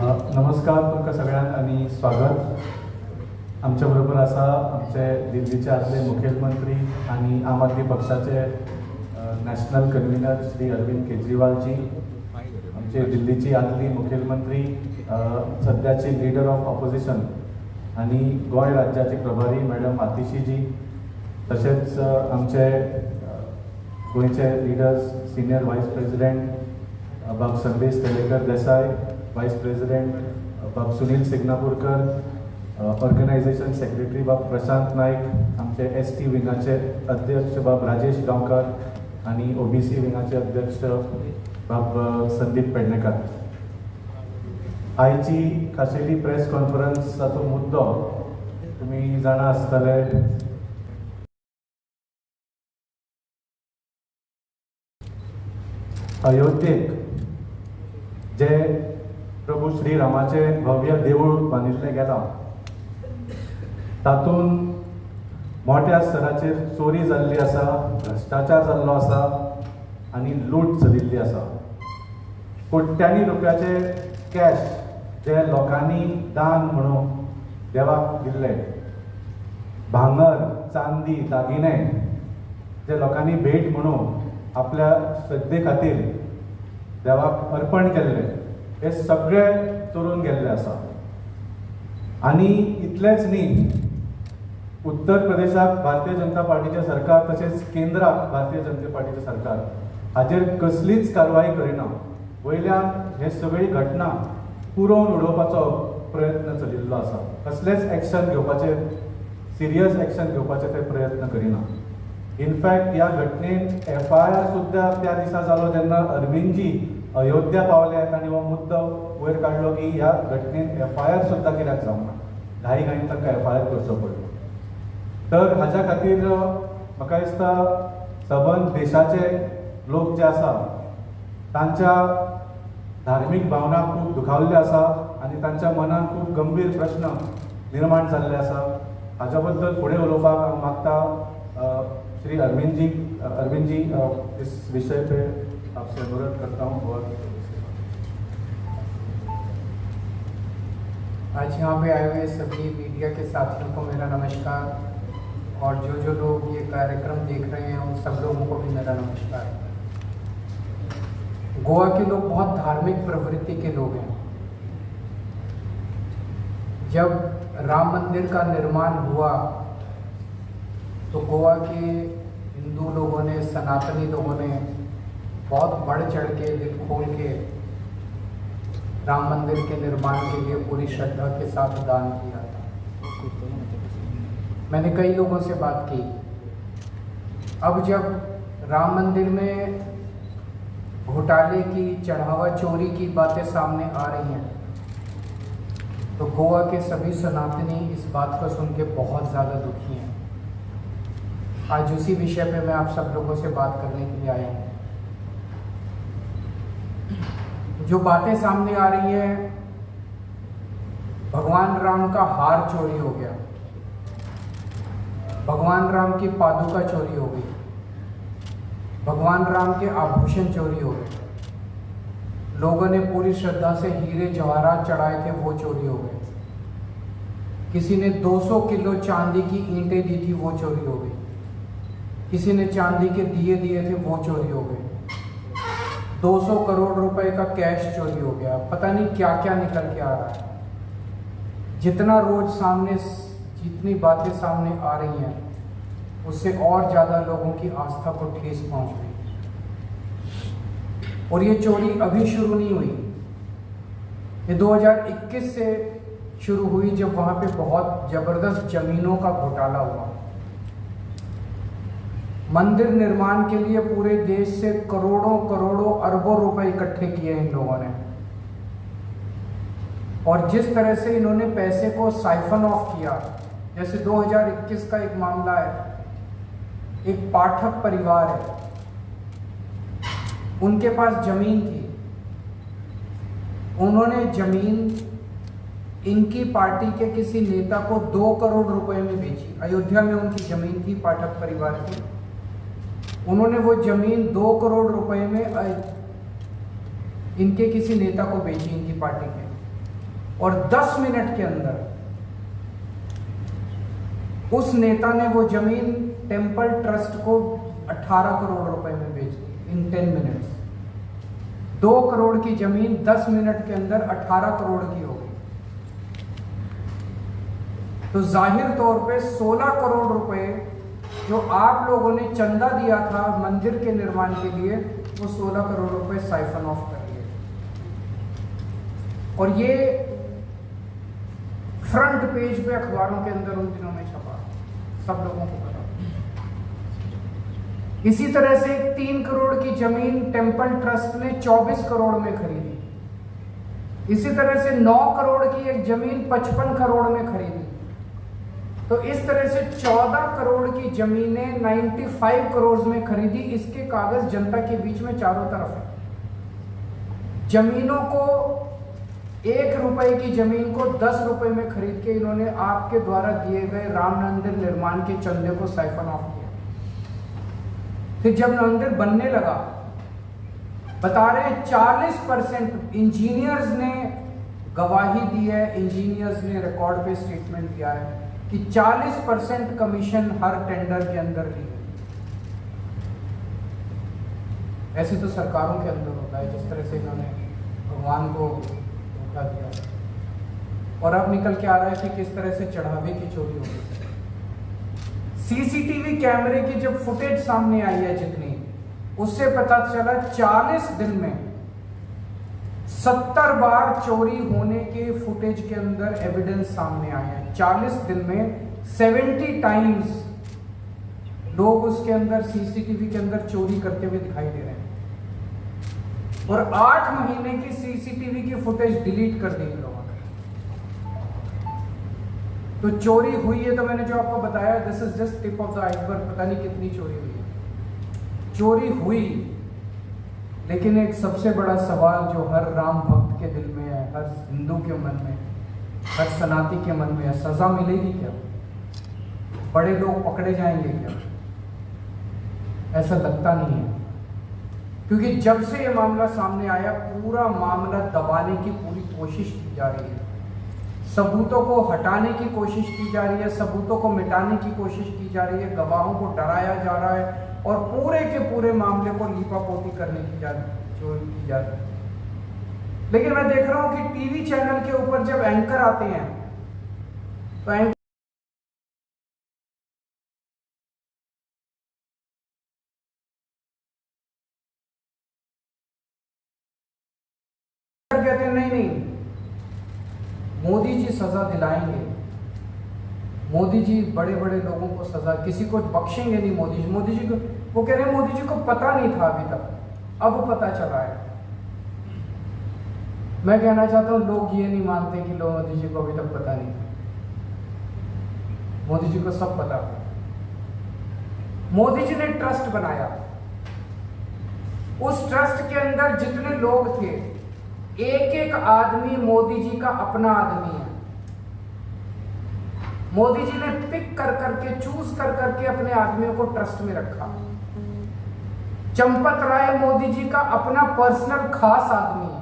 नमस्कार तुमकां सगळ्यांक आनी स्वागत। आमच्या बरोबर आसा आमचे दिल्लीचे आदले मुखेलमंत्री आनी आम आदमी पक्षाचे नॅशनल कन्व्हिनर श्री अरविंद केजरीवाल जी, आमचे दिल्लीची आदली मुखेलमंत्री, सध्याची लीडर ऑफ ऑपोजिशन आनी गोंय राज्याचे प्रभारी मॅडम आतिशी जी, तशेंच आमचे गोंयचे लिडर्स सिनियर व्हायस प्रेसिडेंट बाब संदेश तेलेकर देसाय, वाइस प्रेसिडेंट बाब सुनील सिग्नापूरकर, ऑर्गनायझेशन सेक्रेटरी बाब प्रशांत नाईक, आमचे ST विंगाचे अध्यक्ष बाब राजेश गांवकर आणि OBC विंगाचे अध्यक्ष बाब संदीप पेडणेकर। आयची खाशेली प्रेस कॉन्फरन्साचो मुद्दो तुम्ही जाणा आसतले। अयोध्येक जे प्रभू श्रीरामाचे भव्य देऊळ बांदिल्लें गेलां, तातूंत मोठ्या स्तराचेर चोरी जाल्ली आसा, भ्रश्टाचार जाल्लो आसा आनी लूट चलिल्ली आसा। कोट्यांनी रुपयाचे कॅश जे लोकांनी दान म्हणून देवाक दिल्ले, भांगर चांदी दागिने जे लोकांनी भेट म्हणून आपल्या श्रद्धे खातीर देवाक अर्पण केल्ले, हे सगळे चोरून गेल्ले आसा। आनी इतलेंच न्ही, उत्तर प्रदेशाक भारतीय जनता पार्टीचे सरकार तशेंच केंद्राक भारतीय जनता पार्टीचे सरकार हाचेर कसलीच कारवाई करिना। वयल्यान हे सगळी घटना पुरोवन उडोवपाचो प्रयत्न चलिल्लो आसा। कसलेच एक्शन घेवपाचे, सिरियस एक्शन घेवपाचे ते प्रयत्न करिना। इनफॅक्ट ह्या घटनेन FIR सुद्धा त्या दिसा जालो जेन्ना अरविंदजी अयोध्या पावले आनी हो मुद्दो वयर काडलो की ह्या घटनेन FIR सुद्धा कित्याक जावना, घाईन तांकां FIR करचो पडलो। तर हाच्या खातीर म्हाका दिसता सबंद देशाचे लोक जे आसा तांच्या धार्मीक भावना खूब दुखावल्ले आसा आनी तांच्या मनान खूब गंभीर प्रश्न निर्माण जाल्ले आसा। हाच्या बद्दल फुडें उलोवपाक हांव मागता श्री अरविंद जी इस विषय पे आपसे अनुरोध करता हूँ। और आज यहाँ पे आए हुए सभी मीडिया के साथियों को मेरा नमस्कार, और जो लोग ये कार्यक्रम देख रहे हैं उन सब लोगों को भी मेरा नमस्कार। गोवा के लोग बहुत धार्मिक प्रवृत्ति के लोग हैं। जब राम मंदिर का निर्माण हुआ तो गोवा के हिंदू लोगों ने, सनातनी लोगों ने बहुत बढ़ चढ़ के, दिल खोल के राम मंदिर के निर्माण के लिए पूरी श्रद्धा के साथ दान किया था। मैंने कई लोगों से बात की। अब जब राम मंदिर में घोटाले की, चढ़ावा चोरी की बातें सामने आ रही हैं, तो गोवा के सभी सनातनी इस बात को सुन के बहुत ज़्यादा दुखी हैं। आज उसी विषय पे मैं आप सब लोगों से बात करने के लिए आया हूँ। जो बातें सामने आ रही हैं, भगवान राम का हार चोरी हो गया, भगवान राम की पादुका चोरी हो गई, भगवान राम के आभूषण चोरी हो गए, लोगों ने पूरी श्रद्धा से हीरे जवाहरात चढ़ाए थे, वो चोरी हो गए। किसी ने 200 किलो चांदी की ईंटें दी थी, वो चोरी हो गई। किसी ने चांदी के दिए दिए थे, वो चोरी हो गए। 200 करोड़ रुपए का कैश चोरी हो गया। पता नहीं क्या क्या निकल के आ रहा है। जितना रोज सामने, जितनी बातें सामने आ रही हैं, उससे और ज़्यादा लोगों की आस्था को ठेस पहुंच रही है। और ये चोरी अभी शुरू नहीं हुई, ये 2021 से शुरू हुई, जब वहाँ पे बहुत ज़बरदस्त ज़मीनों का घोटाला हुआ। मंदिर निर्माण के लिए पूरे देश से करोड़ों करोड़ों अरबों रुपए इकट्ठे किए इन लोगों ने, और जिस तरह से इन्होंने पैसे को साइफन ऑफ किया, जैसे 2021 का एक मामला है, एक पाठक परिवार है, उनके पास जमीन थी, उन्होंने जमीन इनकी पार्टी के किसी नेता को 2 करोड़ रुपए में बेची। अयोध्या में उनकी जमीन थी, पाठक परिवार की। उन्होंने वो जमीन 2 करोड़ रुपए में इनके किसी नेता को बेची, इनकी पार्टी के। और 10 मिनट के अंदर उस नेता ने वो जमीन टेम्पल ट्रस्ट को 18 करोड़ रुपए में बेच दी इन 10 मिनट्स। 2 करोड़ की जमीन 10 मिनट के अंदर 18 करोड़ की हो गई। तो जाहिर तौर पे 16 करोड़ रुपए जो आप लोगों ने चंदा दिया था मंदिर के निर्माण के लिए, वो 16 करोड़ रुपए साइफन ऑफ कर लिए। और ये फ्रंट पेज पे अखबारों के अंदर उन दिनों में छपा, सब लोगों को पता। इसी तरह से 3 करोड़ की जमीन टेम्पल ट्रस्ट ने 24 करोड़ में खरीदी। इसी तरह से 9 करोड़ की एक जमीन 55 करोड़ में खरीदी। तो इस तरह से 14 करोड़ की जमीनें 95 करोड़ में खरीदी। इसके कागज जनता के बीच में चारों तरफ है। जमीनों को 1 रुपए की जमीन को 10 रुपए में खरीद के इन्होंने आपके द्वारा दिए गए राम मंदिर निर्माण के चंदे को साइफन ऑफ किया। फिर जब मंदिर बनने लगा, बता रहे हैं 40% इंजीनियर्स ने गवाही दी है, इंजीनियर्स ने रिकॉर्ड पे स्टेटमेंट दिया है कि 40% कमीशन हर टेंडर के अंदर ली। ऐसे तो सरकारों के अंदर होता है, जिस तरह से इन्होंने भगवान को धोखा दिया। और अब निकल के आ रहा है कि किस तरह से चढ़ावे की चोरी हो गई। सीसीटीवी कैमरे की जब फुटेज सामने आई है जितनी, उससे पता चला 40 दिन में 70 बार चोरी होने के फुटेज के अंदर एविडेंस सामने आए हैं। 40 दिन में 70 टाइम्स लोग उसके अंदर सीसीटीवी के अंदर चोरी करते हुए दिखाई दे रहे हैं। और 8 महीने की सीसीटीवी की फुटेज डिलीट कर दी लोगों ने। तो चोरी हुई है, तो मैंने जो आपको बताया, this is just tip of the iceberg. पता नहीं कितनी चोरी हुई है। चोरी हुई, लेकिन एक सबसे बड़ा सवाल जो हर राम भक्त के दिल में है, हर हिंदू के मन में, हर सनातनी के मन में है, सजा मिलेगी क्या? बड़े लोग पकड़े जाएंगे क्या? ऐसा लगता नहीं है, क्योंकि जब से ये मामला सामने आया, पूरा मामला दबाने की पूरी कोशिश की जा रही है। सबूतों को हटाने की कोशिश की जा रही है, सबूतों को मिटाने की कोशिश की जा रही है, गवाहों को डराया जा रहा है, और पूरे के पूरे मामले को लीपापोती करने की की जा रही है। लेकिन मैं देख रहा हूं कि टीवी चैनल के ऊपर जब एंकर आते हैं, तो एंकर कहते हैं नहीं, मोदी जी सजा दिलाएंगे, मोदी जी बड़े बड़े लोगों को सजा, किसी को बख्शेंगे नहीं मोदी जी को। वो कह रहे हैं मोदी जी को पता नहीं था अभी तक, अब पता चला है। मैं कहना चाहता हूं, लोग ये नहीं मानते कि मोदी जी को अभी तक पता नहीं था। मोदी जी को सब पता था। मोदी जी ने ट्रस्ट बनाया, उस ट्रस्ट के अंदर जितने लोग थे, एक एक आदमी मोदी जी का अपना आदमी है। मोदी जी ने पिक कर करके, चूज कर करके अपने आदमियों को ट्रस्ट में रखा। चंपत राय मोदी जी का अपना पर्सनल खास आदमी है।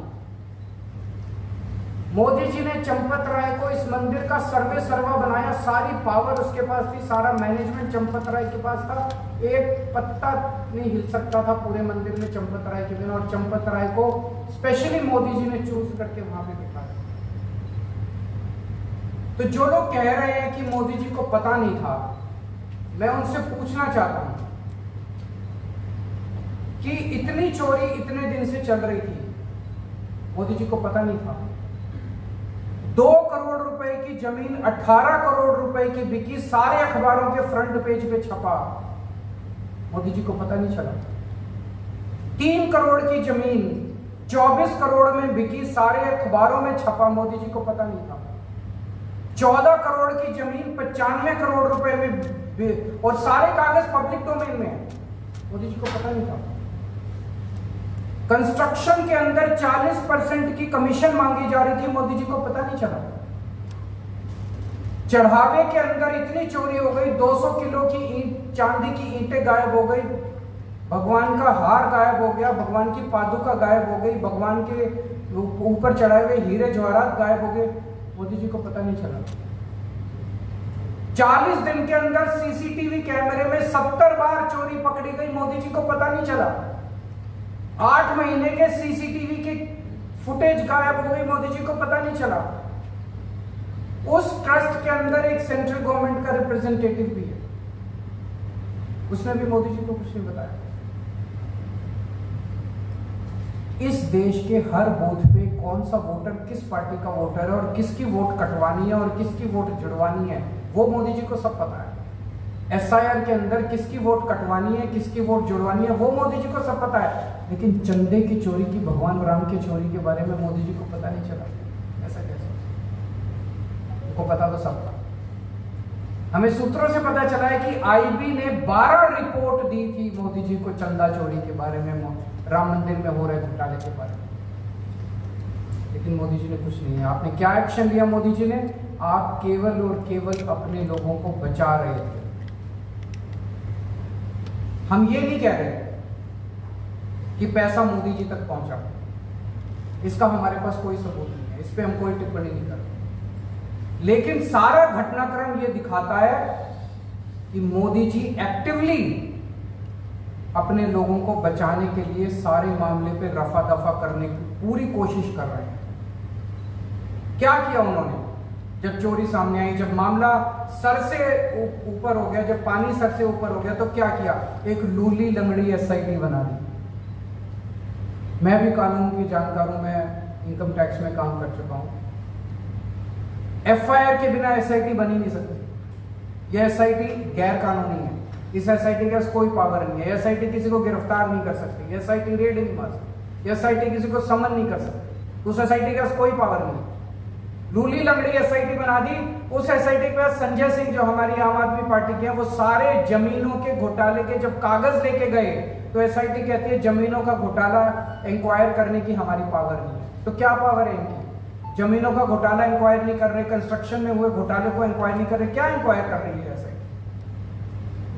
मोदी जी ने चंपत राय को इस मंदिर का सर्वे सर्वा बनाया, सारी पावर उसके पास थी, सारा मैनेजमेंट चंपत राय के पास था। एक पत्ता नहीं हिल सकता था पूरे मंदिर में चंपत राय के बिना, और चंपत राय को स्पेशली मोदी जी ने चूज करके वहां पे बिठाया। तो जो लोग कह रहे हैं कि मोदी जी को पता नहीं था, मैं उनसे पूछना चाहता हूं कि इतनी चोरी इतने दिन से चल रही थी, मोदी जी को पता नहीं था? 2 करोड़ रुपए की जमीन 18 करोड़ रुपए की बिकी, सारे अखबारों के फ्रंट पेज पे छपा, मोदी जी को पता नहीं चला? 3 करोड़ की जमीन 24 करोड़ में बिकी, सारे अखबारों में छपा, मोदी जी को पता नहीं था? 14 करोड़ की जमीन 95 करोड़ रुपए में, और सारे कागज पब्लिक डोमेन में है, मोदी जी को पता नहीं था? कंस्ट्रक्शन के अंदर 40% की कमीशन मांगी जा रही थी, मोदी जी को पता नहीं चला? चढ़ावे के अंदर इतनी चोरी हो गई, 200 किलो की चांदी की ईंटें गायब हो गई, भगवान का हार गायब हो गया, भगवान की पादुका गायब हो गई, भगवान के ऊपर चढ़ाए हुए हीरे जवाहरात गायब हो गए, मोदी जी को पता नहीं चला। 40 दिन के अंदर सीसीटीवी कैमरे में 70 बार चोरी पकड़ी गई, मोदी जी को पता नहीं चला। 8 महीने के सीसीटीवी की फुटेज गायब हो गई, मोदी जी को पता नहीं चला। उस ट्रस्ट के अंदर एक सेंट्रल गवर्नमेंट का रिप्रेजेंटेटिव भी है, उसने भी मोदी जी को कुछ नहीं बताया। इस देश के हर बूथ पे कौन सा वोटर किस पार्टी का वोटर है और किसकी वोट कटवानी है और किसकी वोट जुड़वानी है, वो मोदी जी को सब पता है। एसआईआर के अंदर किसकी वोट कटवानी है, किसकी वोट जुड़वानी है, वो मोदी जी को सब पता है। लेकिन चंदे की चोरी की, भगवान राम की चोरी के बारे में मोदी जी को पता नहीं चला। ऐसा कैसे? उनको पता तो सब था। हमें सूत्रों से पता चला है कि आईबी ने 12 रिपोर्ट दी थी मोदी जी को चंदा चोरी के बारे में, राम मंदिर में हो रहे घोटाले के बारे में, लेकिन मोदी जी ने कुछ नहीं है। आपने क्या एक्शन लिया मोदी जी ने? आप केवल और केवल अपने लोगों को बचा रहे थे। हम ये नहीं कह रहे कि पैसा मोदी जी तक पहुंचा, इसका हमारे पास कोई सबूत नहीं है, इस पे हम कोई टिप्पणी नहीं करते। लेकिन सारा घटनाक्रम ये दिखाता है कि मोदी जी एक्टिवली अपने लोगों को बचाने के लिए सारे मामले पे रफा दफा करने की पूरी कोशिश कर रहे हैं। क्या किया उन्होंने? जब चोरी सामने आई, जब मामला सर से ऊपर हो गया, जब पानी सर से ऊपर हो गया, तो क्या किया? एक लूली लंगड़ी एसआईटी बना दी। मैं भी कानून की जानकार हूं, मैं इनकम टैक्स में काम कर चुका हूं। एफआईआर के बिना एसआईटी बन ही नहीं सकती। यह एसआईटी गैर कानूनी है, इस एसआईटी के पास कोई पावर नहीं है। एसआईटी किसी को गिरफ्तार नहीं कर सकती, एसआईटी रेड नहीं मार सकती, एसआईटी किसी को समन नहीं कर सकती, उस एसआईटी के पास कोई पावर नहीं। लूली लंगड़ी एसआईटी बना दी। उस एसआईटी के पास संजय सिंह जो हमारी आम आदमी पार्टी के हैं, वो सारे जमीनों के घोटाले के जब कागज लेके गए तो एसआईटी कहती है जमीनों का घोटाला इंक्वायर करने की हमारी पावर नहीं है। तो क्या पावर है इनकी? जमीनों का घोटाला इंक्वायर नहीं कर रहे, कंस्ट्रक्शन में हुए घोटाले को इंक्वायर नहीं कर रहे, क्या इंक्वायर कर रही है एसआईटी?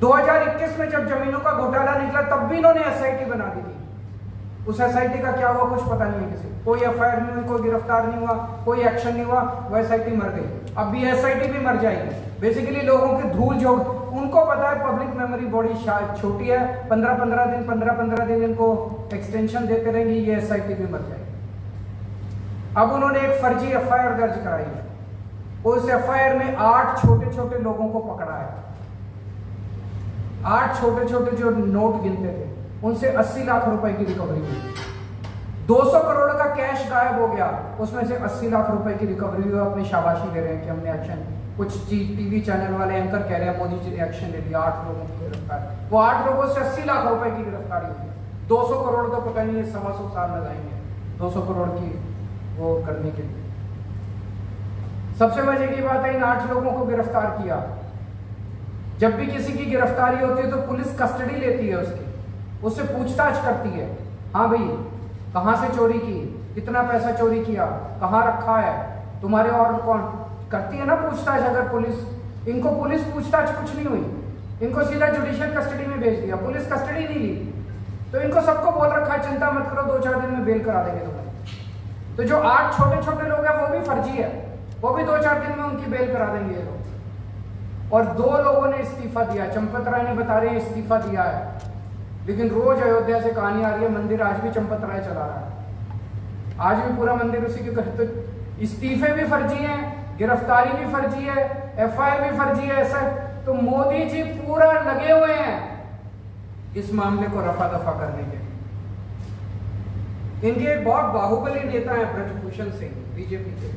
2021 में जब जमीनों का घोटाला निकला तब भी इन्होंने एसआईटी बना दी थी। उस एसआईटी का क्या हुआ कुछ पता नहीं है किसी को। कोई एफआईआर नहीं हुई, कोई गिरफ्तार नहीं हुआ, कोई एक्शन नहीं हुआ, वो एसआईटी मर गई। अब भी एसआईटी भी मर जाएगी। बेसिकली लोगों की धूल झोंक, उनको पता है पब्लिक मेमोरी बॉडी छोटी है, 15-15 दिन इनको एक्सटेंशन देते रहेंगे, ये एसआईटी भी मर जाएगी। अब उन्होंने एक फर्जी एफआईआर दर्ज कराई है। उस एफआईआर में 8 छोटे छोटे लोगों को पकड़ा है। 8 छोटे छोटे जो नोट गिनते थे उनसे 80 लाख रुपए की रिकवरी हुई। 200 करोड़ का कैश गायब हो गया, उसमें से 80 लाख रुपए की रिकवरी हुई। अपनी शाबाशी दे रहे हैं कि हमने एक्शन, कुछ टीवी चैनल वाले एंकर कह रहे हैं मोदी जी ने एक्शन ले लिया, 8 लोगों की गिरफ्तार। वो 8 लोगों से 80 लाख रुपए की गिरफ्तारी हुई। 200 करोड़ तो पता नहीं 125 साल लगाएंगे 200 करोड़ की वो करने के लिए। सबसे मजे की बात है, इन 8 लोगों को गिरफ्तार किया। जब भी किसी की गिरफ्तारी होती है तो पुलिस कस्टडी लेती है उसकी, उससे पूछताछ करती है। हाँ भाई, कहां से चोरी की, कितना पैसा चोरी किया, कहां रखा है, तुम्हारे और कौन, करती है ना पूछताछ। अगर पुलिस, इनको पुलिस पूछताछ कुछ नहीं हुई, इनको सीधा जुडिशियल कस्टडी में भेज दिया, पुलिस कस्टडी नहीं ली। तो इनको सबको बोल रखा है चिंता मत करो, 2-4 दिन में बेल करा देंगे तुम्हें। तो जो 8 छोटे छोटे लोग हैं वो भी फर्जी है, वो भी 2-4 दिन में उनकी बेल करा देंगे ये लोग। और 2 लोगों ने इस्तीफा दिया, चंपत राय ने बता रहे हैं इस्तीफा दिया है, लेकिन रोज अयोध्या से कहानी आ रही है मंदिर आज भी चंपत राय चला रहा है, आज भी पूरा मंदिर उसी के। तो इस्तीफे भी फर्जी हैं, गिरफ्तारी भी फर्जी है, एफआईआर भी फर्जी है। ऐसा तो मोदी जी पूरा लगे हुए हैं इस मामले को रफा दफा करने के। इनके एक बहुत बाहुबली नेता है ब्रजभूषण सिंह, बीजेपी के।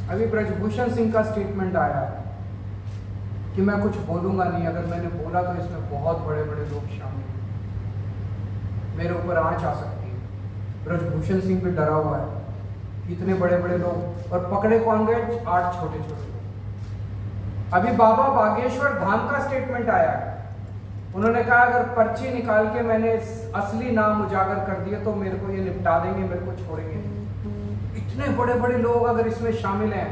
अभी ब्रजभूषण सिंह का स्टेटमेंट आया है कि मैं कुछ बोलूंगा नहीं, अगर मैंने बोला तो इसमें बहुत बड़े बड़े लोग शामिल हैं, मेरे ऊपर आंच आ सकती है। ब्रजभूषण सिंह भी डरा हुआ है, इतने बड़े बड़े लोग, और पकड़े कौन गए? 8 छोटे छोटे लोग। अभी बाबा बागेश्वर धाम का स्टेटमेंट आया है, उन्होंने कहा अगर पर्ची निकाल के मैंने असली नाम उजागर कर दिए तो मेरे को ये निपटा देंगे, मेरे को छोड़ेंगे। इतने बड़े बड़े लोग अगर इसमें शामिल हैं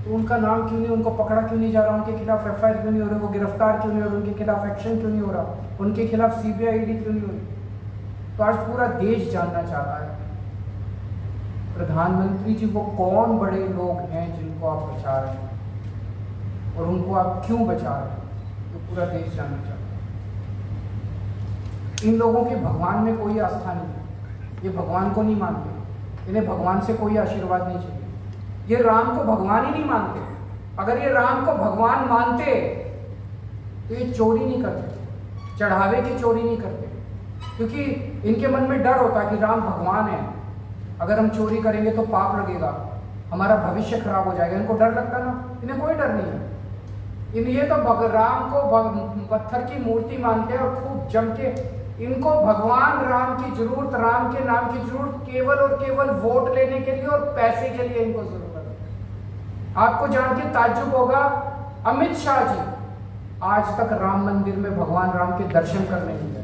तो उनका नाम क्यों नहीं, उनको पकड़ा क्यों नहीं जा रहा, उनके खिलाफ एफआईआर क्यों नहीं हो रही, वो गिरफ्तार क्यों नहीं हो रहे, उनके खिलाफ एक्शन क्यों नहीं हो रहा, उनके खिलाफ सीबीआई ईडी क्यों नहीं हो रही? तो आज पूरा देश जानना चाहता है प्रधानमंत्री जी वो कौन बड़े लोग हैं जिनको आप बचा रहे हैं और उनको आप क्यों बचा रहे हैं, तो पूरा देश जानना चाहता है। इन लोगों के भगवान में कोई आस्था नहीं है, ये भगवान को नहीं मानते, इन्हें भगवान से कोई आशीर्वाद नहीं चाहिए, ये राम को भगवान ही नहीं मानते। अगर ये राम को भगवान मानते तो ये चोरी नहीं करते, चढ़ावे की चोरी नहीं करते, क्योंकि इनके मन में डर होता है कि राम भगवान है, अगर हम चोरी करेंगे तो पाप लगेगा, हमारा भविष्य खराब हो जाएगा। इनको डर लगता ना, इन्हें कोई डर नहीं है। ये तो राम को पत्थर की मूर्ति मानते हैं और खूब जम के, इनको भगवान राम की जरूरत, राम के नाम की जरूरत केवल और केवल वोट लेने के लिए और पैसे के लिए इनको जरूरत है। आपको जान के ताज्जुब होगा, अमित शाह जी आज तक राम मंदिर में भगवान राम के दर्शन करने नहीं गए।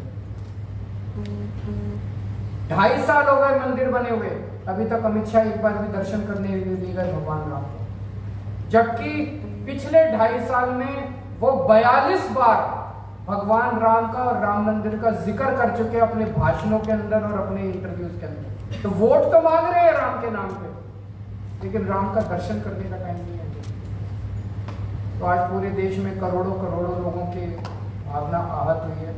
2.5 साल हो गए मंदिर बने हुए, अभी तक अमित शाह एक बार भी दर्शन करने नहीं गए भगवान राम को, जबकि पिछले 2.5 साल में वो 42 बार भगवान राम का और राम मंदिर का जिक्र कर चुके हैं अपने भाषणों के अंदर और अपने इंटरव्यूज के अंदर। तो वोट तो मांग रहे हैं राम के नाम पे, लेकिन राम का दर्शन करने का टाइम नहीं है। तो आज पूरे देश में करोड़ों करोड़ों लोगों की भावना आहत हुई है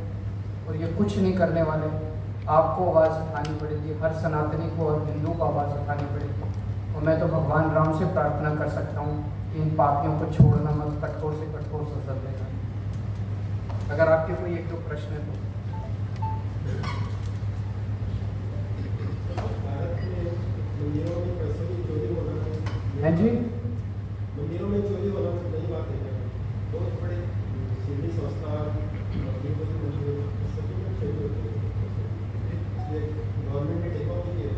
और ये कुछ नहीं करने वाले। आपको आवाज़ उठानी पड़ेगी, हर सनातनी को और हिंदू को आवाज़ उठानी पड़ेगी। और मैं तो भगवान राम से प्रार्थना कर सकता हूँ कि इन पापियों को छोड़ना मत, कठोर से कठोर सजा देना। अगर आपके कोई एक दो प्रश्न है तो। हाँ जी, मंदिरों में चोरी होना नई बात है, बहुत बड़े सिविल संस्था गवर्नमेंट ने टेक ऑफ किया,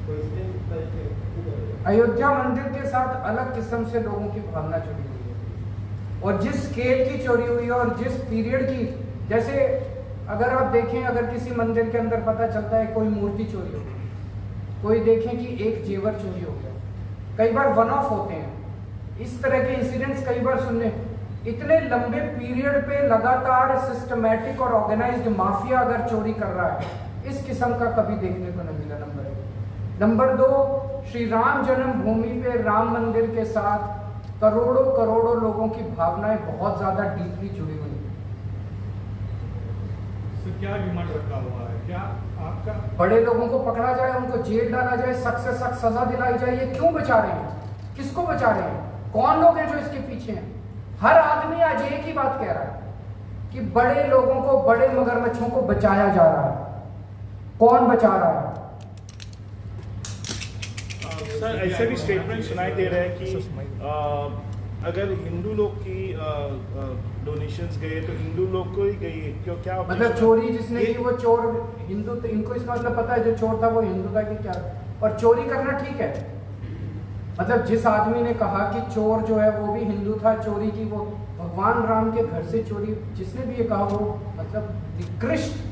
तो इसमें अयोध्या मंदिर के साथ अलग किस्म से लोगों की भावना जुड़ी हुई है और जिस स्केल की चोरी हुई है और जिस पीरियड की, जैसे अगर आप देखें, अगर किसी मंदिर के अंदर पता चलता है कोई मूर्ति चोरी हो गई, कोई देखें कि एक जेवर चोरी हो गया, कई बार वन ऑफ होते हैं इस तरह के इंसिडेंट्स, कई बार सुनने, इतने लंबे पीरियड पे लगातार सिस्टमैटिक और ऑर्गेनाइज्ड माफिया अगर चोरी कर रहा है, इस किस्म का कभी देखने को नहीं मिला। नंबर 1। नंबर 2, श्री राम जन्मभूमि पे राम मंदिर के साथ करोड़ों करोड़ों लोगों की भावनाएं बहुत ज्यादा डीपली जुड़ी हुई हैं। क्या डिमांड रखा हुआ है, क्या आपका? बड़े लोगों को पकड़ा जाए, उनको जेल डाला जाए, सख्त से सख्त सजा दिलाई जाए। ये क्यों बचा रहे हैं, किसको बचा रहे हैं, कौन लोग हैं जो इसके पीछे हैं? हर आदमी आज एक ही बात कह रहा है कि बड़े लोगों को, बड़े मगरमच्छों को बचाया जा रहा है। कौन बचा रहा है? सर ऐसे भी स्टेटमेंट सुनाई दे रहा है कि अगर हिंदू लोग की डोनेशंस गए तो हिंदू लोग को ही गई, क्यों? क्या मतलब चोरी जिसने की वो चोर हिंदू, तो इनको इसका मतलब पता है जो चोर था वो हिंदू था कि क्या? और चोरी करना ठीक है, मतलब जिस आदमी ने कहा कि चोर जो है वो भी हिंदू था, चोरी की वो भगवान राम के घर से चोरी, जिसने भी ये कहा वो मतलब निकृष्ट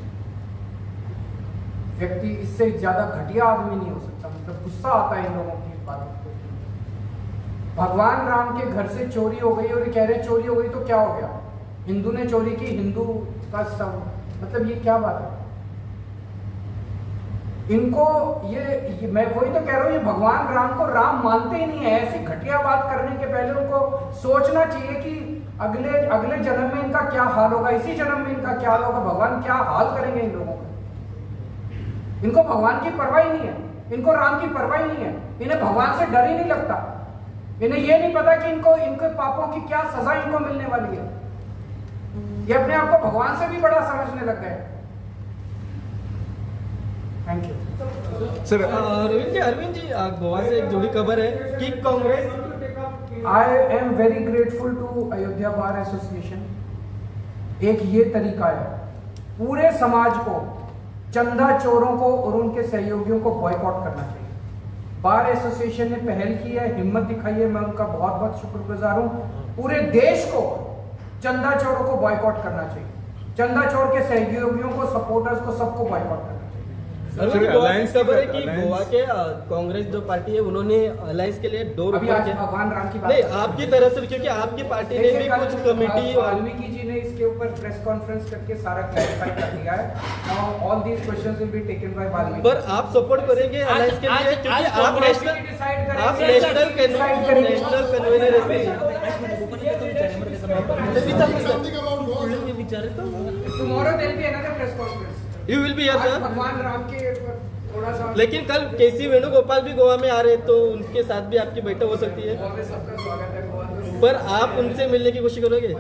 व्यक्ति, इससे ज्यादा घटिया आदमी नहीं हो सकता। मतलब गुस्सा आता है इन लोगों की बातों को। भगवान राम के घर से चोरी हो गई और ये कह रहे चोरी हो गई तो क्या हो गया, हिंदू ने चोरी की, हिंदू का सब, मतलब ये क्या बात है? इनको ये मैं वही तो कह रहा हूँ, ये भगवान राम को राम मानते ही नहीं है। ऐसी घटिया बात करने के पहले उनको सोचना चाहिए कि अगले जन्म में इनका क्या हाल होगा, इसी जन्म में इनका क्या हाल होगा, भगवान क्या हाल करेंगे इन लोगों का। इनको भगवान की परवाह ही नहीं है, इनको राम की परवाह ही नहीं है, इन्हें भगवान से डर ही नहीं लगता। इन्हें ये नहीं पता कि इनके पापों की क्या सजा इनको मिलने वाली है। ये अपने आप को भगवान से भी बड़ा समझने लग गए। Thank you sir. Arvind ji Goa से एक जुड़ी खबर है कि Congress, I am very grateful to Ayodhya bar association. एक ये तरीका है पूरे समाज को, चंदा चोरों को और उनके सहयोगियों को बॉयकॉट करना चाहिए। बार एसोसिएशन ने पहल की है, हिम्मत दिखाई है, मैं उनका बहुत बहुत शुक्रगुजार हूं। पूरे देश को चंदा चोरों को बॉयकॉट करना चाहिए, चंदा चोर के सहयोगियों को, सपोर्टर्स को, सबको बॉयकॉट करना चाहिए। अभी गोवा की खबर है कि गोवा के कांग्रेस जो पार्टी है उन्होंने अलायंस के लिए डोर अभी ओपन आज किया। भगवान राम की बात नहीं, है। आपकी तरफ से, क्योंकि आपकी पार्टी ने भी कुछ कमेटी और वाल्मीकि जी ने इसके ऊपर प्रेस कॉन्फ्रेंस करके सारा क्लैरिफाई कर दिया है। Now all these questions will be taken by Valmiki. पर आप सपोर्ट करेंगे अलायंस के लिए, क्योंकि आप national convener tomorrow there will be another press conference. You will be here sir. भगवान राम के थोड़ा सा, लेकिन कल केसी वेणुगोपाल भी गोवा में आ रहे हैं, तो उनके साथ भी आपकी बैठक हो सकती है। गोवा में सबका स्वागत है। गोवा में पर आप उनसे मिलने की कोशिश करोगे?